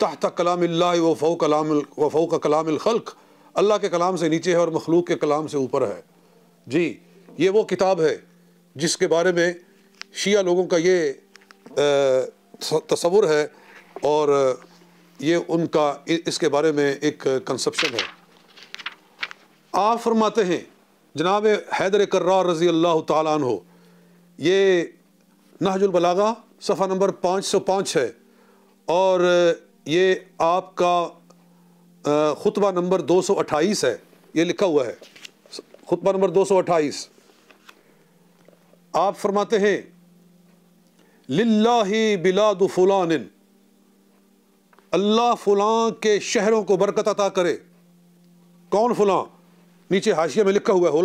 تحت کلام اللہ و فوق کلام الخلق، اللہ کے کلام سے نیچے ہے اور مخلوق کے کلام سے اوپر ہے۔ جی یہ وہ کتاب ہے جس کے بارے میں شیعہ لوگوں کا یہ تصور ہے اور یہ ان کا اس کے بارے میں ایک کنسپشن ہے۔ آپ فرماتے ہیں جناب حیدر کرار رضی اللہ تعالیٰ عنہ، یہ نہج البلاغہ صفحہ نمبر 505 ہے اور یہ آپ کا خطبہ نمبر 228 ہے، یہ لکھا ہوا ہے خطبہ نمبر 228۔ آپ فرماتے ہیں للہ بلاد فلان، اللہ فلاں کے شہروں کو برکت عطا کرے۔ کون فلاں؟ نیچے حاشیہ میں لکھا ہوا ہے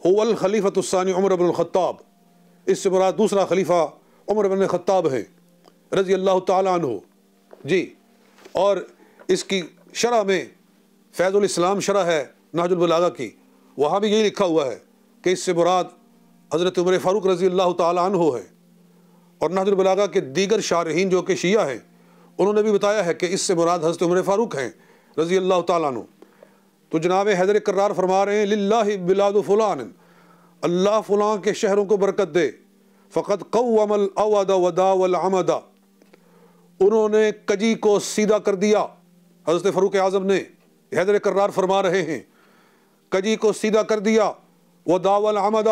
هو الخلیفۃ الثانی عمر بن الخطاب، اس سے مراد دوسرا خلیفہ عمر بن الخطاب ہے رضی اللہ تعالیٰ عنہ۔ جی اور اس کی شرح میں فیض الاسلام شرح ہے نہج البلاغہ کی، وہاں بھی یہی لکھا ہوا ہے کہ اس سے مراد حضرت عمر فاروق رضی اللہ تعالیٰ عنہ ہے۔ اور نہج البلاغہ کے دیگر شارحین جو کہ شیعہ ہیں انہوں نے بھی بتایا ہے کہ اس سے مراد حضرت عمر فاروق ہیں رضی اللہ تعالیٰ عنہ۔ تو جناب حیدر کرار فرما رہے ہیں للہ بلاد فلان، اللہ فلاں کے شہروں کو برکت دے۔ فقد قوم الاود وداو العمد، انہوں نے کجی کو سیدھا کر دیا۔ حضرت فاروق اعظم نے حیدر کرار فرما رہے ہیں کجی کو سیدھا کر دیا، وداو العمد،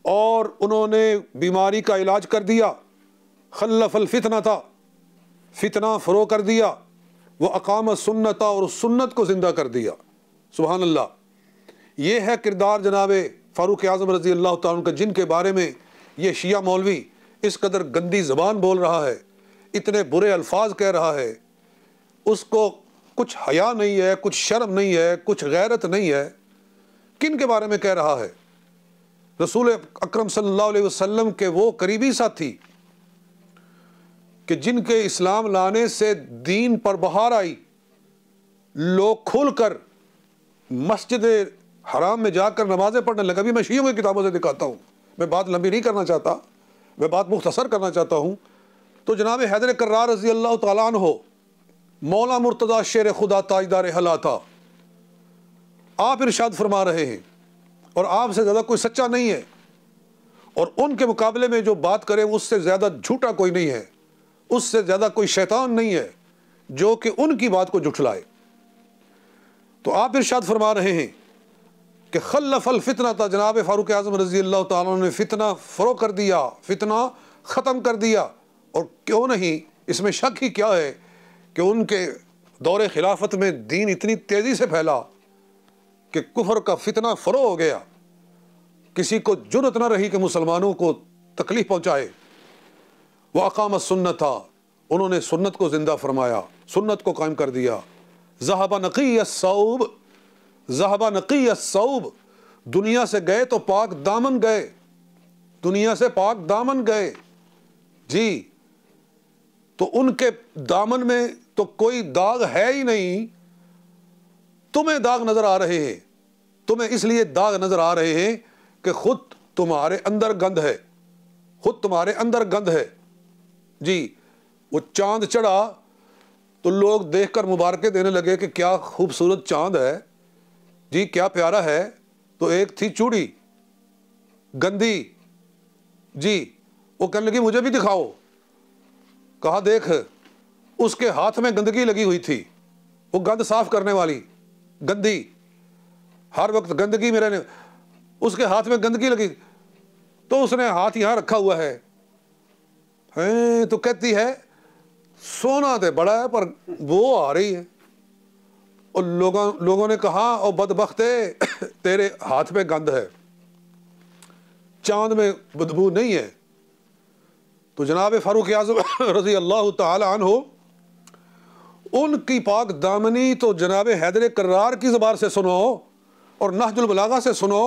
اور انہوں نے بیماری کا علاج کر دیا، خلف الفتنہ تھا، فتنہ فرو کر دیا، وہ اقام سنت، اور سنت کو زندہ کر دیا۔ سبحان اللہ، یہ ہے کردار جناب فاروق اعظم رضی اللہ تعالیٰ عنہ کا، جن کے بارے میں یہ شیعہ مولوی اس قدر گندی زبان بول رہا ہے، اتنے برے الفاظ کہہ رہا ہے، اس کو کچھ حیا نہیں ہے، کچھ شرم نہیں ہے، کچھ غیرت نہیں ہے۔ کن کے بارے میں کہہ رہا ہے؟ رسول اکرم صلی اللہ علیہ وسلم کے وہ قریبی ساتھی کہ جن کے اسلام لانے سے دین پر بہار آئی، لوگ کھل کر مسجد حرام میں جا کر نمازیں پڑھنے لگا۔ بھی میں شیعوں کی کتابوں سے دکھاتا ہوں، میں بات لمبی نہیں کرنا چاہتا، میں بات مختصر کرنا چاہتا ہوں۔ تو جناب حیدر کرار رضی اللہ تعالیٰ عنہ مولا مرتضیٰ شیر خدا تاجدار حلا تھا، آپ ارشاد فرما رہے ہیں اور آپ سے زیادہ کوئی سچا نہیں ہے، اور ان کے مقابلے میں جو بات کرے اس سے زیادہ جھوٹا کوئی نہیں ہے، اس سے زیادہ کوئی شیطان نہیں ہے جو کہ ان کی بات کو جھٹلائے۔ تو آپ ارشاد فرما رہے ہیں کہ خلف الفتنہ تھا، جناب فاروق اعظم رضی اللہ تعالیٰ عنہ نے فتنہ فرو کر دیا، فتنہ ختم کر دیا۔ اور کیوں نہیں، اس میں شک ہی کیا ہے کہ ان کے دور خلافت میں دین اتنی تیزی سے پھیلا کہ کفر کا فتنہ فرو ہو گیا، کسی کو جرأت نہ رہی کہ مسلمانوں کو تکلیف پہنچائے۔ وہ اقام سنت تھا، انہوں نے سنت کو زندہ فرمایا، سنت کو قائم کر دیا۔ ذہب نقی الثوب، ذہب نقی الثوب، دنیا سے گئے تو پاک دامن گئے، دنیا سے پاک دامن گئے۔ جی تو ان کے دامن میں تو کوئی داغ ہے ہی نہیں، تمہیں داغ نظر آ رہے ہیں، تمہیں اس لیے داغ نظر آ رہے ہیں کہ خود تمہارے اندر گند ہے، خود تمہارے اندر گند ہے۔ جی وہ چاند چڑھا تو لوگ دیکھ کر مبارکیں دینے لگے کہ کیا خوبصورت چاند ہے، جی کیا پیارا ہے۔ تو ایک تھی چوڑی گندی، جی وہ کہنے لگی مجھے بھی دکھاؤ۔ کہا دیکھ، اس کے ہاتھ میں گندگی لگی ہوئی تھی، وہ گند صاف کرنے والی گندی، ہر وقت گندگی میں رہنے، اس کے ہاتھ میں گندگی لگی تو اس نے ہاتھ یہاں رکھا ہوا ہے، تو کہتی ہے سونا تو بڑا ہے پر وہ آ رہی ہے۔ اور لوگوں نے کہا او بدبختے، تیرے ہاتھ میں گند ہے، چاند میں بدبو نہیں ہے۔ تو جناب فاروق اعظم رضی اللہ تعالی عنہ، ان کی پاک دامنی تو جناب حیدر کرار کی زبان سے سنو اور نہج البلاغہ سے سنو،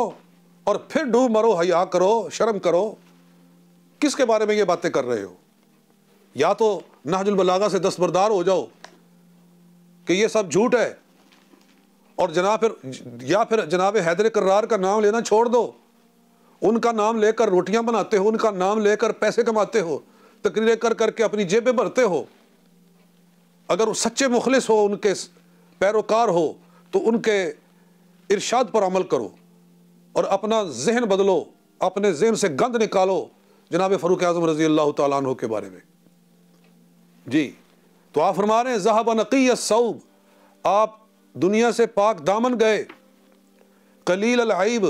اور پھر ڈوب مرو، حیا کرو، شرم کرو۔ کس کے بارے میں یہ باتیں کر رہے ہو؟ یا تو نہج البلاغہ سے دستبردار ہو جاؤ کہ یہ سب جھوٹ ہے، اور یا پھر جناب حیدر کرار کا نام لینا چھوڑ دو۔ ان کا نام لے کر روٹیاں بناتے ہو، ان کا نام لے کر پیسے کماتے ہو، تقریریں کر کر کے اپنی جیبیں بھرتے ہو، اگر وہ سچے مخلص ہو، ان کے پیروکار ہو، تو ان کے ارشاد پر عمل کرو اور اپنا ذہن بدلو، اپنے ذہن سے گند نکالو جناب فاروق اعظم رضی اللہ تعالیٰ عنہ کے بارے میں. جی تو آپ فرما رہے ہیں ذہب نقی الثوب، آپ دنیا سے پاک دامن گئے. قلیل العیب،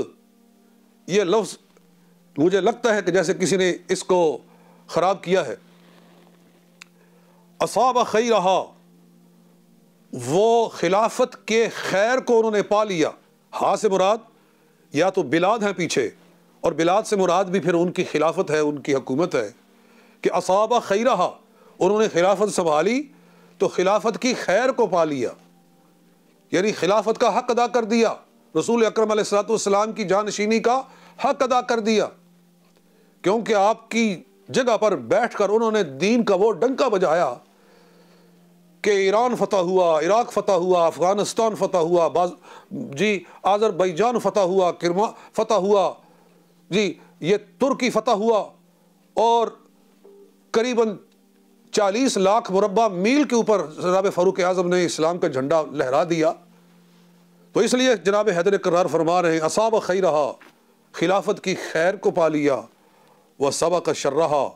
یہ لفظ مجھے لگتا ہے کہ جیسے کسی نے اس کو خراب کیا ہے. اصاب خیرہا، وہ خلافت کے خیر کو انہوں نے پا لیا. ہاں سے مراد یا تو بلاد ہیں پیچھے، اور بلاد سے مراد بھی پھر ان کی خلافت ہے، ان کی حکومت ہے. کہ اصاب خیرہا، انہوں نے خلافت سنبھالی تو خلافت کی خیر کو پا لیا، یعنی خلافت کا حق ادا کر دیا، رسول اکرم علیہ السلام کی جانشینی کا حق ادا کر دیا. کیونکہ آپ کی جگہ پر بیٹھ کر انہوں نے دین کا وہ ڈنکا بجایا کہ ایران فتح ہوا، عراق فتح ہوا، افغانستان فتح ہوا، جی آذربائیجان فتح ہوا، کرما فتح ہوا، جی یہ ترکی فتح ہوا، اور قریباً 40 لاکھ مربع میل کے اوپر جناب فاروق اعظم نے اسلام کا جھنڈا لہرا دیا. تو اس لیے جناب حیدر کرار فرما رہے ہیں اصاب خیرہا، خلافت کی خیر کو پا لیا، وسبق شرہا،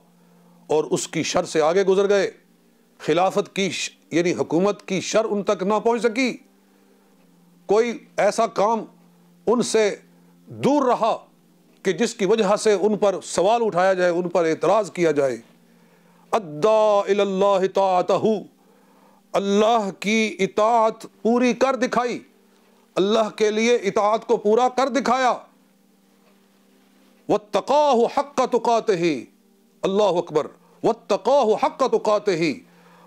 اور اس کی شر سے آگے گزر گئے. خلافت کی یعنی حکومت کی شر ان تک نہ پہنچ سکی، کوئی ایسا کام ان سے دور رہا کہ جس کی وجہ سے ان پر سوال اٹھایا جائے، ان پر اعتراض کیا جائے. ادّا الی اللہ طاعتہ، اللہ کی اطاعت پوری کر دکھائی، اللہ کے لیے اطاعت کو پورا کر دکھایا. واتقاہ حق تقاتہ، اللہ اکبر، واتقاہ حق تقاتہ،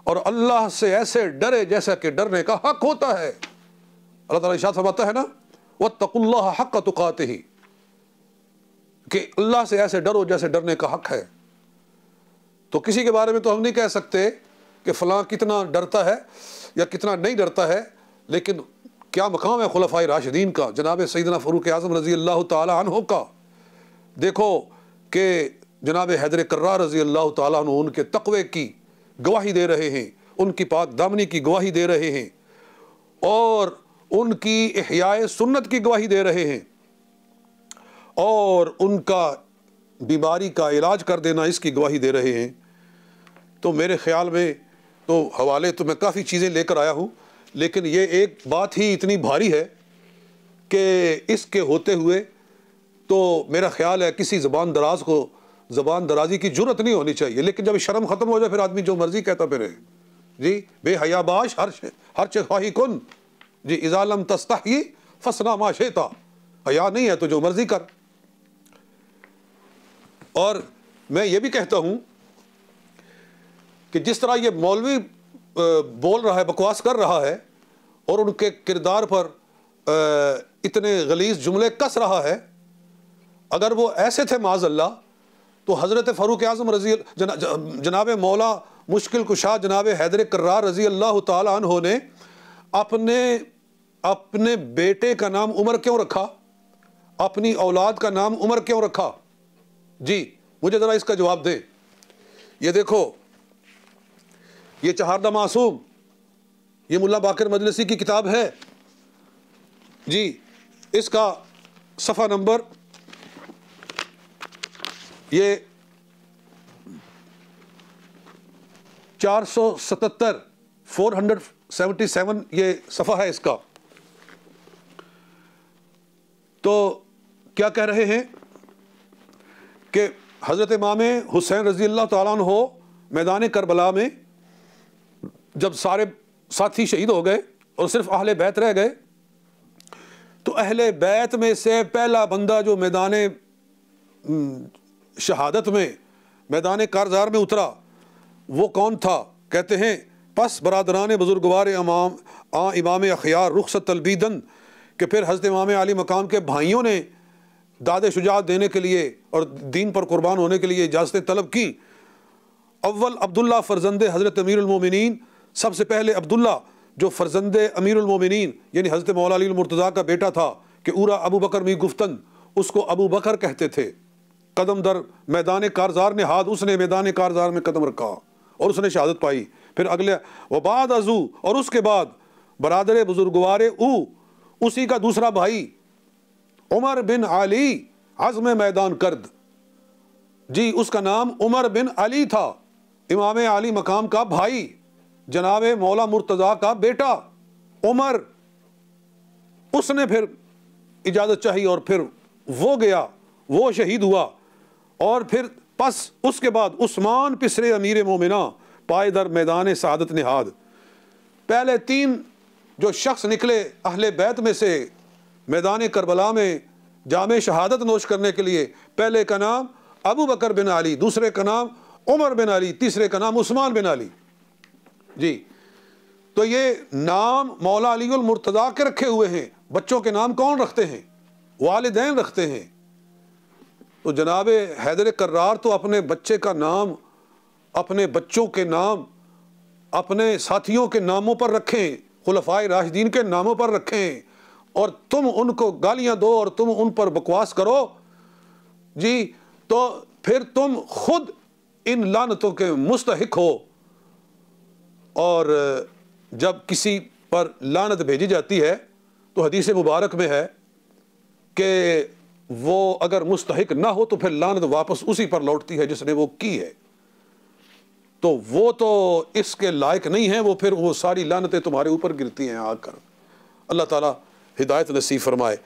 اور اللہ سے ایسے ڈرے جیسا کہ ڈرنے کا حق ہوتا ہے. اللہ تعالیٰ ارشاد فرماتا ہے نا واتقوا اللہ حق تقاتہ، کہ اللہ سے ایسے ڈرو جیسے ڈرنے کا حق ہے. تو کسی کے بارے میں تو ہم نہیں کہہ سکتے کہ فلاں کتنا ڈرتا ہے یا کتنا نہیں ڈرتا ہے، لیکن کیا مقام ہے خلفائے راشدین کا، جناب سیدنا فاروق اعظم رضی اللہ تعالی عنہ کا. دیکھو کہ جناب حیدر کرار رضی اللہ تعالیٰ عنہ ان کے تقوی کی گواہی دے رہے ہیں، ان کی پاک دامنی کی گواہی دے رہے ہیں، اور ان کی احیاء سنت کی گواہی دے رہے ہیں، اور ان کا بیماری کا علاج کر دینا اس کی گواہی دے رہے ہیں. تو میرے خیال میں تو حوالے تو میں کافی چیزیں لے کر آیا ہوں، لیکن یہ ایک بات ہی اتنی بھاری ہے کہ اس کے ہوتے ہوئے تو میرا خیال ہے کسی زبان دراز کو زبان درازی کی جرت نہیں ہونی چاہیے. لیکن جب شرم ختم ہو جائے پھر آدمی جو مرضی کہتا پھرے. جی بے حیا باش ہر چہ خواہی کن، جی اذا لم تستحی فاصنع ما شئت، حیا نہیں ہے تو جو مرضی کر. اور میں یہ بھی کہتا ہوں کہ جس طرح یہ مولوی بول رہا ہے، بکواس کر رہا ہے، اور ان کے کردار پر اتنے غلیظ جملے کس رہا ہے، اگر وہ ایسے تھے معاذ اللہ تو حضرت فاروق اعظم جناب مولا مشکل کشا جناب حیدر کرار رضی اللہ تعالی عنہ نے اپنے بیٹے کا نام عمر کیوں رکھا، اپنی اولاد کا نام عمر کیوں رکھا؟ جی مجھے ذرا اس کا جواب دیں. یہ دیکھو، یہ چہاردہ معصوم، یہ ملا باقر مجلسی کی کتاب ہے جی. اس کا صفحہ نمبر یہ 477 477 یہ صفحہ ہے اس کا. تو کیا کہہ رہے ہیں کہ حضرت امام حسین رضی اللہ تعالیٰ عنہ میدان کربلا میں جب سارے ساتھی شہید ہو گئے اور صرف اہل بیت رہ گئے، تو اہل بیت میں سے پہلا بندہ جو میدان شہادت میں میدان کارزار میں اترا وہ کون تھا؟ کہتے ہیں پس برادران بزرگوار امام اخیار رخصت تلبیدن، کہ پھر حضرت امام علی مقام کے بھائیوں نے داد شجاعت دینے کے لیے اور دین پر قربان ہونے کے لیے اجازتیں طلب کی. اول عبداللہ فرزند حضرت امیر المومنین، سب سے پہلے عبداللہ جو فرزند امیر المومنین یعنی حضرت مولا علی المرتضیٰ کا بیٹا تھا، کہ اورا ابو بکر می گفتن، اس کو ابو بکر کہتے تھے. قدم در میدان کارزار نے ہاتھ، اس نے میدان کارزار میں قدم رکھا اور اس نے شہادت پائی. پھر اگلے وبعد ازو، اور اس کے بعد برادر بزرگوار او، اسی کا دوسرا بھائی عمر بن علی عزم میدان کرد، جی اس کا نام عمر بن علی تھا، امام علی مقام کا بھائی، جناب مولا مرتضیٰ کا بیٹا عمر، اس نے پھر اجازت چاہی اور پھر وہ گیا، وہ شہید ہوا، اور پھر پس اس کے بعد عثمان پسرے امیر مومنہ پائے در میدان سعادت نہاد۔ پہلے 3 جو شخص نکلے اہل بیت میں سے میدان کربلا میں جام شہادت نوش کرنے کے لیے، پہلے کا نام ابو بکر بن علی، دوسرے کا نام عمر بن علی، تیسرے کا نام عثمان بن علی۔ جی تو یہ نام مولا علی المرتضیٰ کے رکھے ہوئے ہیں۔ بچوں کے نام کون رکھتے ہیں؟ والدین رکھتے ہیں۔ تو جناب حیدر کرار تو اپنے بچے کا نام، اپنے بچوں کے نام اپنے ساتھیوں کے ناموں پر رکھیں، خلفائے راشدین کے ناموں پر رکھیں، اور تم ان کو گالیاں دو اور تم ان پر بکواس کرو، جی تو پھر تم خود ان لعنتوں کے مستحق ہو۔ اور جب کسی پر لعنت بھیجی جاتی ہے تو حدیث مبارک میں ہے کہ وہ اگر مستحق نہ ہو تو پھر لعنت واپس اسی پر لوٹتی ہے جس نے وہ کی ہے، تو وہ تو اس کے لائق نہیں ہیں، وہ پھر وہ ساری لعنتیں تمہارے اوپر گرتی ہیں آ کر۔ اللہ تعالیٰ ہدایت نصیب فرمائے۔